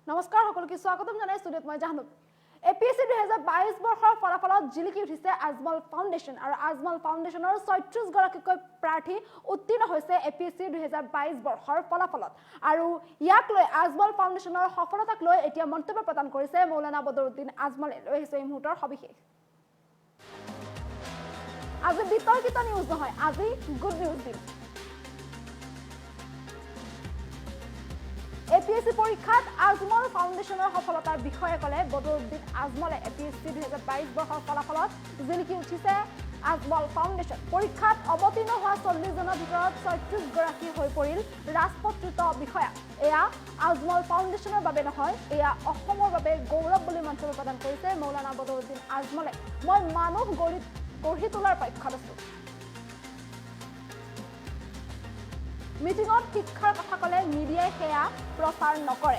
নমস্কাৰ সকলোকে স্বাগতম জনাই ষ্টুডিঅ'ত মই জাহ্নবী এপিএসসি 2022 বৰ্ষৰ ফলাফলত জিলিকি উঠিছে আজমল ফাউণ্ডেশ্যন আৰু আজমল ফাউণ্ডেশ্যনৰ ৩৬ গৰাকীকৈ প্ৰাৰ্থী উত্তীৰ্ণ হৈছে এপিএসসি 2022 বৰ্ষৰ ফলাফলত আৰু ইয়াক লৈ আজমল ফাউণ্ডেশ্যনৰ সফলতাক লৈ এতিয়া মন্তব্য প্ৰদান কৰিছে মৌলানা বদৰুদ্দিন আজমলে লৈ আহিছে এই মুহূৰ্তৰ সবিশেষ আজি বিতৰ্কিত নিউজ নহয় আজি গুড নিউজ দিম এপিএসসি পৰীক্ষাত আজমল ফাউণ্ডেশ্যনৰ সফলতাৰ বিষয়ে ক'লে বদৰুদ্দিন আজমলে এপিএসসি 2022 বৰ্ষৰ ফলাফলত জিলিকি উঠিছে আজমল ফাউণ্ডেশ্যন পৰীক্ষাত অৱতীৰ্ণ হোৱা 40 জনৰ ভিতৰত ৩৬ গৰাকী হৈ পৰিল ৰাজপত্ৰিত বিষয়া এয়া আজমল ফাউণ্ডেশ্যনৰ বাবে নহয় এয়া অসমৰ বাবে গৌৰৱ বুলি মন্তব্য প্ৰদান কৰিছে মৌলানা বদৰুদ্দিন আজমলে মই মানুহ গঢ়ি তোলাৰ পক্ষত আছো মিটিঙত শিক্ষাৰ কথা ক'লে মিডিয়াই সেয়া প্ৰচাৰ নকৰে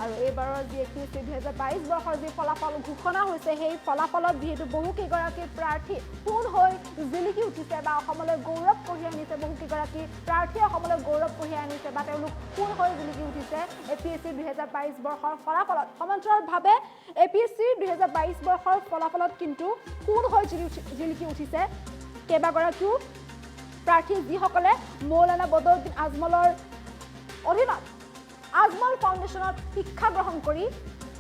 আৰু এইবাৰৰ যি এপিএসসি 2022 বৰ্ষৰ যি ফলাফল ঘোষণা হৈছে সেই ফলাফলত যিহেতু বহুকেইগৰাকী প্ৰাৰ্থী পোন হৈ জিলিকি উঠিছে বা অসমলৈ গৌৰৱ কঢ়িয়াই আনিছে বহুকেইগৰাকী প্ৰাৰ্থীয়ে অসমলৈ গৌৰৱ কঢ়িয়াই আনিছে বা তেওঁলোক পোন হৈ জিলিকি উঠিছে এপিএসসি 2022 বৰ্ষৰ ফলাফলত সমান্তৰালভাৱে এপিএসসি 2022 বৰ্ষৰ ফলাফলত কিন্তু পোন হৈ জিলিকি উঠিছে কেইবাগৰাকীও প্ৰাৰ্থী যিসকলে মৌলানা বদৰুদ্দিন আজমলৰ অধীনত আজমল ফাউণ্ডেশ্যনত শিক্ষা গ্ৰহণ কৰি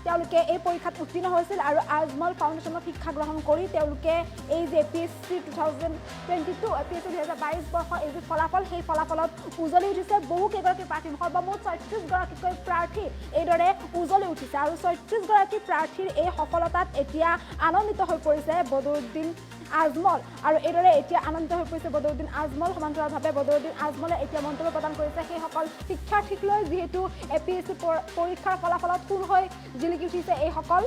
তেওঁলোকে এই পৰীক্ষাত উত্তীৰ্ণ হৈছিল আৰু আজমল ফাউণ্ডেশ্যনত শিক্ষা গ্ৰহণ কৰি তেওঁলোকে এই যে এপিএসসি 2022 এপিএসসি 2022 বৰ্ষৰ এই যে ফলাফল সেই ফলাফলত উজলি উঠিছে বহুকেইগৰাকী প্ৰাৰ্থী সৰ্বমুঠ ৩৬ গৰাকীকৈ প্ৰাৰ্থী এইদৰে উজলি উঠিছে আৰু ৩৬ গৰাকী প্ৰাৰ্থীৰ এই সফলতাত এতিয়া আনন্দিত হৈ পৰিছে বদৰুদ্দিন আজমল আৰু এইদৰে এতিয়া আনন্দিত হৈ পৰিছে বদৰুদ্দিন আজমল সমান্তৰালভাৱে বদৰুদ্দিন আজমলে এতিয়া মন্তব্য প্ৰদান কৰিছে সেইসকল শিক্ষাৰ্থীক লৈ যিহেতু এপিএসসি পৰীক্ষাৰ ফলাফলত সোণ হৈ জিলিকি উঠিছে এইসকল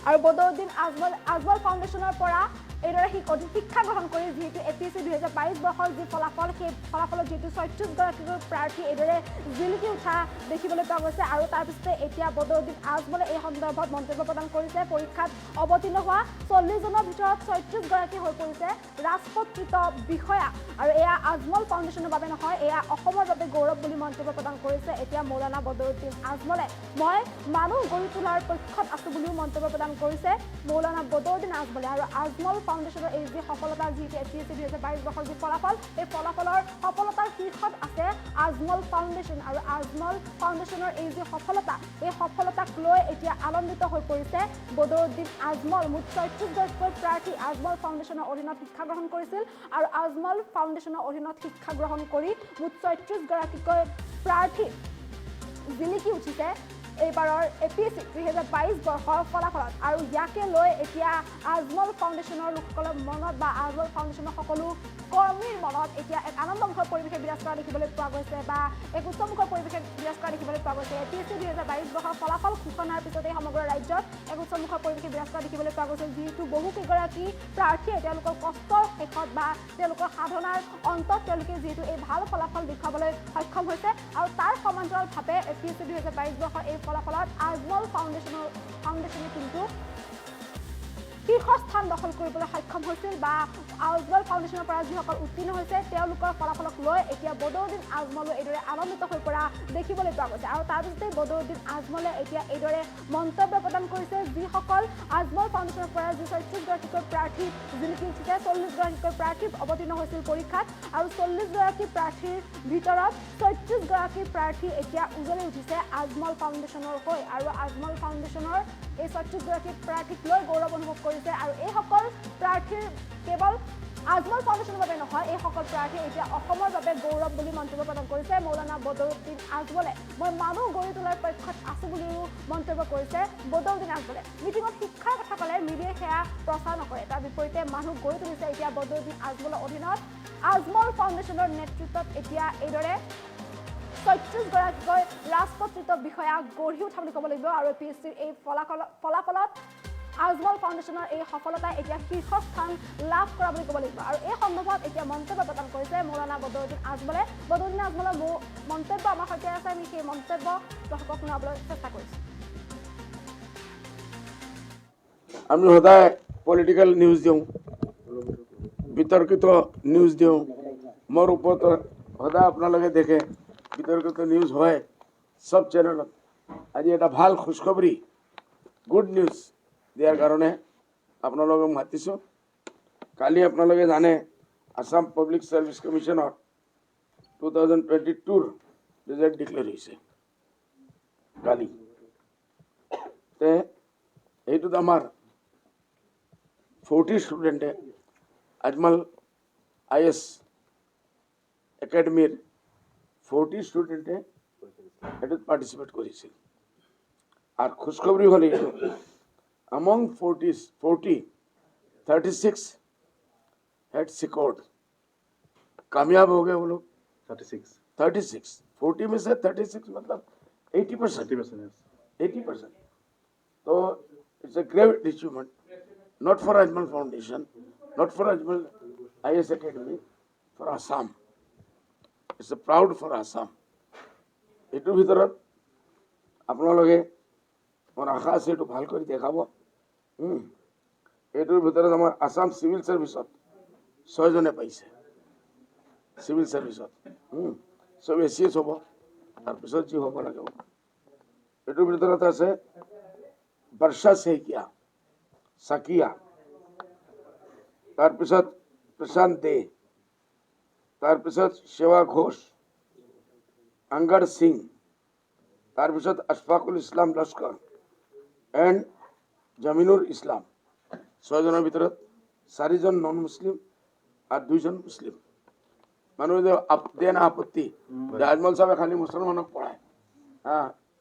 আৰু বদৰুদ্দিন আজমল ফাউণ্ডেশ্যনৰ পৰা এইদৰে শিক্ষা গ্ৰহণ কৰি যিহেতু এপিএসসি 2022 বৰ্ষৰ যি ফলাফল সেই ফলাফলত যিহেতু ৩৬ গৰাকীকৈ প্ৰাৰ্থী এইদৰে জিলিকি উঠা দেখিবলৈ পোৱা গৈছে আৰু তাৰপিছতে এতিয়া বদৰুদ্দিন আজমলে এই সন্দৰ্ভত মন্তব্য প্ৰদান কৰিছে পৰীক্ষাত অৱতীৰ্ণ হোৱা 40 জনৰ ভিতৰত ৩৬ গৰাকী হৈ পৰিছে ৰাজপত্ৰিত বিষয়া আৰু এয়া আজমল ফাউণ্ডেশ্যনৰ বাবে নহয় এয়া অসমৰ বাবে গৌৰৱ বুলি মন্তব্য প্ৰদান কৰিছে এতিয়া মৌলানা বদৰুদ্দিন আজমলে মই মানুহ গঢ়ি তোলাৰ পক্ষত আছো বুলিও মন্তব্য প্ৰদান কৰিছে মৌলানা বদৰুদ্দিন আজমলে আৰু আজমল ফাউণ্ডেশ্যনৰ এই যি সফলতা যিটো এপিএসসি 2022 বৰ্ষৰ যি ফলাফল এই ফলাফলৰ সফলতাৰ শীৰ্ষত আছে আজমল ফাউণ্ডেশ্যন আৰু আজমল ফাউণ্ডেশ্যনৰ এই যি সফলতা এই সফলতাক লৈ এতিয়া আনন্দিত হৈ পৰিছে বদৰুদ্দিন আজমল মুঠ ৩৬ গৰাকীকৈ প্ৰাৰ্থী আজমল ফাউণ্ডেশ্যনৰ অধীনত শিক্ষা গ্ৰহণ কৰিছিল আৰু আজমল ফাউণ্ডেশ্যনৰ অধীনত শিক্ষা গ্ৰহণ কৰি মুঠ ৩৬ গৰাকীকৈ প্ৰাৰ্থী জিলিকি উঠিছে এইবাৰৰ এপিএসসি 2022 বৰ্ষৰ ফলাফলত আৰু ইয়াকে লৈ এতিয়া আজমল ফাউণ্ডেশ্যনৰ লোকসকলৰ মনত বা আজমল ফাউণ্ডেশ্যনৰ সকলো কৰ্মীৰ মনত এতিয়া এক আনন্দমুখৰ পৰিৱেশে বিৰাজ কৰা দেখিবলৈ পোৱা গৈছে বা এক উচ্চমুখৰ পৰিৱেশে বিৰাজ কৰা দেখিবলৈ পোৱা গৈছে এপিএসসি 2022 বৰ্ষৰ ফলাফল ঘোষণাৰ পিছতে সমগ্ৰ ৰাজ্যত এক উচ্চমুখৰ পৰিৱেশে বিৰাজ কৰা দেখিবলৈ পোৱা গৈছে যিহেতু বহুকেইগৰাকী প্ৰাৰ্থীয়ে তেওঁলোকৰ কষ্টৰ শেষত বা তেওঁলোকৰ সাধনাৰ অন্তত তেওঁলোকে যিহেতু এই ভাল ফলাফল দেখুৱাবলৈ সক্ষম হৈছে আৰু তাৰ সমান্তৰালভাৱে এপিএসসি 2022 বৰ্ষৰ এই ফলাফলত আজমল ফাউণ্ডেশ্যনে কিন্তু শীৰ্ষস্থান দখল কৰিবলৈ সক্ষম হৈছিল বা আজমল ফাউণ্ডেশ্যনৰ পৰা যিসকল উত্তীৰ্ণ হৈছে তেওঁলোকৰ ফলাফলক লৈ এতিয়া বদৰুদ্দিন আজমলো এইদৰে আনন্দিত হৈ পৰা দেখিবলৈ পোৱা গৈছে আৰু তাৰপিছতে বদৰুদ্দিন আজমলে এতিয়া এইদৰে মন্তব্য প্ৰদান কৰিছে যিসকল আজমল ফাউণ্ডেশ্যনৰ পৰা যি ৩৬ গৰাকীকৈ প্ৰাৰ্থী জিলিকি উঠিছে ৪০ গৰাকীকৈ প্ৰাৰ্থী অৱতীৰ্ণ হৈছিল পৰীক্ষাত আৰু ৪০ গৰাকী প্ৰাৰ্থীৰ ভিতৰত ৩৬ গৰাকী প্ৰাৰ্থী এতিয়া উজলি উঠিছে আজমল ফাউণ্ডেশ্যনৰ হৈ আৰু আজমল ফাউণ্ডেশ্যনৰ এই ৩৬ গৰাকী প্ৰাৰ্থীক লৈ গৌৰৱ অনুভৱ কৰিছে আৰু এইসকল প্ৰাৰ্থীৰ কেৱল আজমল ফাউণ্ডেশ্যনৰ বাবে নহয় এইসকল প্ৰাৰ্থী এতিয়া অসমৰ বাবে গৌৰৱ বুলি মন্তব্য প্ৰদান কৰিছে মৌলানা বদৰুদ্দিন আজমলে মই মানুহ গঢ়ি তোলাৰ পক্ষত আছো বুলিও মন্তব্য কৰিছে বদৰুদ্দিন আজমলে মিটিঙত শিক্ষাৰ কথা ক'লে মিডিয়াই সেয়া প্ৰচাৰ নকৰে তাৰ বিপৰীতে মানুহ গঢ়ি তুলিছে এতিয়া বদৰুদ্দিন আজমলৰ অধীনত আজমল ফাউণ্ডেশ্যনৰ নেতৃত্বত এতিয়া এইদৰে ৩৬ গৰাকীকৈ ৰাজপত্ৰিত বিষয়া গঢ়ি উঠা বুলি ক'ব লাগিব আৰু এপিএসচিৰ এই ফলাফলত আজমল ফাউণ্ডেশ্যনৰ এই সফলতাই এতিয়া শীৰ্ষস্থান লাভ কৰা বুলি ক'ব লাগিব আৰু এই সন্দৰ্ভত এতিয়া মন্তব্য প্ৰদান কৰিছে মৌলানা বদৰুদ্দিন আজমলে বদৰুদ্দিন আজমলৰ মন্তব্য আমাৰ সৈতে আছে আমি সেই মন্তব্য দৰ্শকক শুনাবলৈ চেষ্টা কৰিছোঁ আমি সদায় পলিটিক্যাল নিউজ দিওঁ বিতৰ্কিত নিউজ দিওঁ মোৰ ওপৰত সদায় আপোনালোকে দেখে বিতৰ্কিত নিউজ হয় সব চেনেলত। আজি এটা ভাল খুচখবৰি গুড নিউজ দিয়াৰ কাৰণে আপোনালোকক মাতিছোঁ। কালি আপোনালোকে জানে আসাম পাব্লিক সাৰ্ভিস কমিশনৰ 2022 ৰিজাল্ট ডিক্লেয়াৰ হৈছে কালি। তে এইটোত আমাৰ 40 ষ্টুডেণ্টে আজমল IS একাডেমিৰ 40 ষ্টুডেণ্টে এটাত পাৰ্টিচিপেট কৰিছিল। আর খুশখবরি হলে among 40 36 had secured कामयाब हो गए वो लोग 36 40 में से 36 मतलब 80%। तो it's a great achievement not for Ajmal Foundation, not for Ajmal IS Academy, for Assam. It's a proud for Assam. এটোৰ ভিতৰত আপোনালোকে মোৰ আশা আছে এইটো ভাল কৰি দেখাব। এইটোৰ ভিতৰত আমাৰ আসাম চিভিল সাৰ্ভিসত 6 জনে পাইছে। চিভিল সাৰ্ভিসত সব ACS হ'ব, তাৰপিছত যি হ'ব লাগে। এইটোৰ ভিতৰত আছে বৰ্ষা শইকীয়া, সাকিয়া, তাৰপিছত প্ৰশান্ত দে, তাৰপিছত সেৱা ঘোষ, আঙ্গাৰ সিং, তাৰপিছত আশফাকুল ইসলাম লস্কৰ এণ্ড জামিনুল ইসলাম। 6 জনৰ ভিতৰত 4 জন নন মুছলিম আৰু 2 জন মুছলিম। মানুহে দিয়ে না আপত্তি যে আজমল সাহেবে খালি মুছলমানক পঢ়ায়,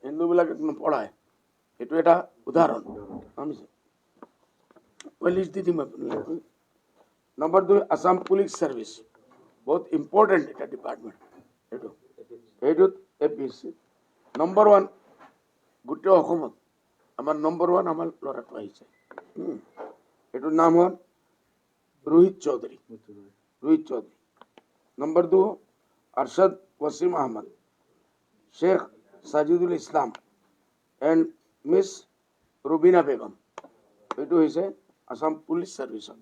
হিন্দুবিলাকে নপঢ়ায়। এইটো এটা উদাহৰণ। আমি লিষ্ট দি দিম আপোনালোকে। নম্বৰ 2 আসাম পুলিচ সাৰ্ভিস, বহুত ইম্পৰ্টেণ্ট এটা ডিপাৰ্টমেণ্ট। এইটোত APSC নম্বৰ 1 গোটেই অসমত আমাৰ নম্বৰ 1 আমাৰ ল'ৰাটো আহিছে। এইটোৰ নাম হ'ল Rohit Chaudhary. Number 2 Arshad Wasim Ahmed, Sheikh Sajidul Islam and miss Rubina Begum. এইটো হৈছে আসাম পুলিচ সাৰ্ভিসত।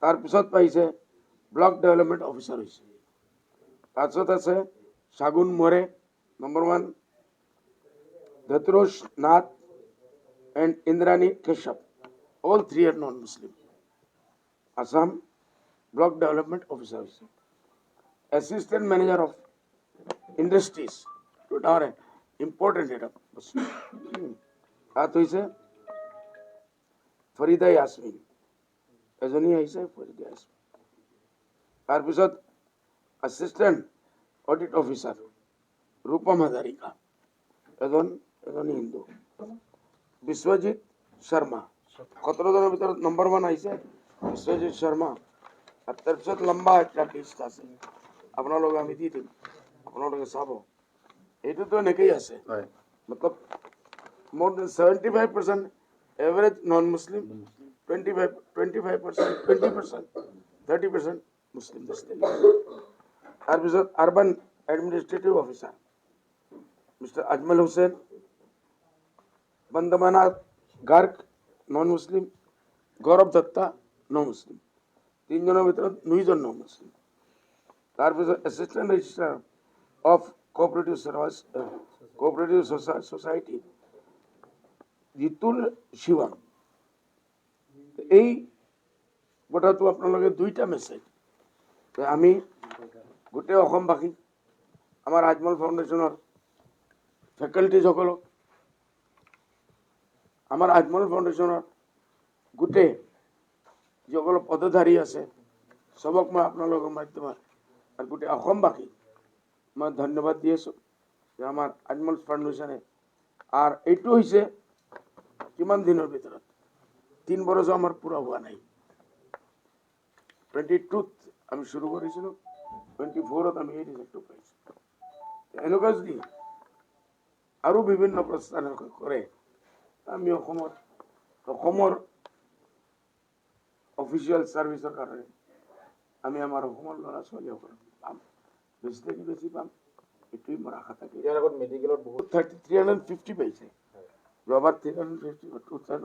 তাৰপিছত পাইছে ব্লক ডেভেলপমেণ্ট অফিচাৰ হৈছে। তাৰপিছত আছে শাগুন মোৰে, নম্বৰ 1 ধতৰোজ Nath and Indrani Keshav. All 3 are non-Muslim. Assam Block Development Officer, Assistant Manager of Industries. To our important data. That is Farida Yasmin. Azani Aisa Farida Yasmin. Tarpisat Assistant Audit Officer Rupam Hadarika. Azani Hindu. Biswajit Sharma. 17 জনের ভিতৰত number 1 আহিছে Biswajit Sharma. R তাৰপিছত লম্বা একটা list আছে, আপোনালোকে আমি দি দিম, আপোনালোকে চাব। এইটোতো এনেকেই আছে, মতলব more than 75% average non Muslim, 25% 20% 30% Muslim দেশে। তাৰপিছত urban administrative officer mister Ajmal Hossain, बंदमनाथ Garg non Muslim, Gaurav Dutta non Muslim. 3 জনের ভিতৰত 2 জন নন মুসলিম। তাৰপিছত assistant registrar of cooperative society Jitul Shivam. এই কথাটো আপোনালোকে 2টা মেছেজ আমি গোটেই অসমবাসী আমাৰ আজমল ফাউণ্ডেশ্যনৰ ফেকাল্টিসকলক, আমাৰ আজমল ফাউন্ডেশনেৰ গোটেই যিসকল পদধাৰী আছে সবক মই আপোনালোকৰ মাধ্যমত আৰ গোটেই অসমবাসী মই ধন্যবাদ দি আছো যে আমাৰ আজমল ফাউন্ডেশনে। আৰ এইটো হৈছে কিমান দিনৰ ভিতৰত 3 বছৰ আমাৰ পুৰা হওয়া নাই। 22ত আমি শুৰু কৰেছিলাম, 24ত আমি এই ৰিজাল্টটো পাইছো। এনেকুৱা যদি আৰু বিভিন্ন প্ৰস্তাৱ কৰে আমি অসমৰ অফিচিয়েল সাৰ্ভিসেৰ কাৰণে আমি আমাৰ অসমৰ ল'ৰা ছোৱালীসকল পাম, বেছি থেকে বেছি পাম, এটুই মোৰ আশা থাকে। ইয়াৰ আগত মেডিকেলত বহুত 350 পাইছে, যোৱাবাৰ 350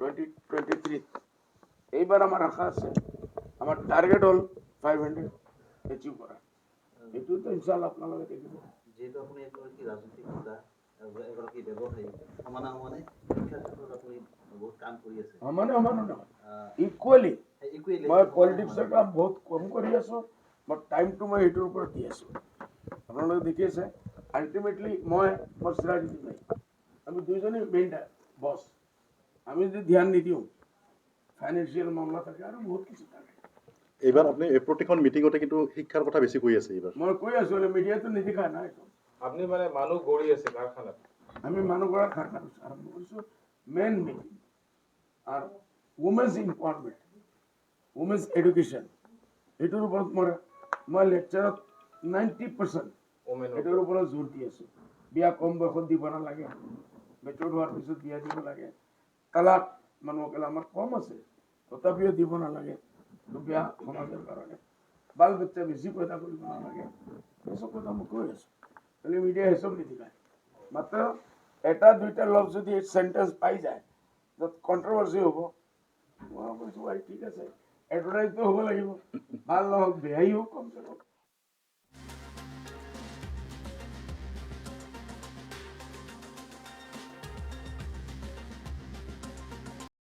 2023। এইবাৰ আমাৰ আশা আছে, আমাৰ টাৰ্গেট হল 500 এচিভ কৰা। এইটোতো ইনশাআল্লাহ আপোনালোকে দেখিব। যিহেতু আপুনি এগৰাকী ৰাজনৈতিক নেতা, এগৰাকী ব্যৱসায়ী, সমানে সমানে শিক্ষাৰ ক্ষেত্ৰত আপুনি বহুত কাম কৰি আছে। সমানে নহয়, ইকুৱেলি। equally মই পলিটিক্সৰ কাম বহুত কম কৰি আছো, মই টাইমটো মই এইটোৰ ওপৰত দি আছো। আপোনালোকে দেখি আছে, আল্টিমেটলি মই চিৰাজুদ্দিন নাই, আমি দুইজনেই মেইন বছ। আমি যদি ধ্যান নিদিওঁ, ফাইনেন্সিয়েল মামলা থাকে আৰু বহুত কিছু থাকে। এইবাৰ আপুনি প্ৰতিখন মিটিঙতে কিন্তু শিক্ষাৰ কথা বেছি কৈ আছে এইবাৰ। মই কৈ আছো, মিডিয়াটো নিদেখা নাই। আপনি মানে মানুহ গড়ি আছে কারখানাত। আমি মানুহ গড়া কাৰখানা আৰম্ভ কৰিছো, মেইন মিটিং আৰু উমেন্স ইম্পাৱাৰমেণ্ট, উমেন্স এডুকেশ্যন, এইটোৰ ওপৰত মই লেকচাৰত 90% এইটোৰ ওপৰত জোৰ দি আছো। বিয়া কম বয়সত দিব নালাগে, মেচুৰ হোৱাৰ পিছত বিয়া দিব লাগে। তালাক মানুহসকলে আমাৰ কম আছে, তথাপিও দিব নালাগে, বিয়া সমাজৰ কাৰণে। বাল বাচ্চা বেছি পইদা কৰিব নালাগে, এইসব কথা মই কৈ আছো। খালি মিডিয়া এসব নিদিখায়, মাত্ৰ এটা দুইটা লফ যদি সেন্টেন্স পাই যায়, য'ত কন্ট্ৰভাৰ্চি হ'ব, মই কৈছো ভাই ঠিক আছে, এডভাৰটাইজটো হ'ব লাগিব, ভাল নহওক বেয়াই হওক কমচে কম।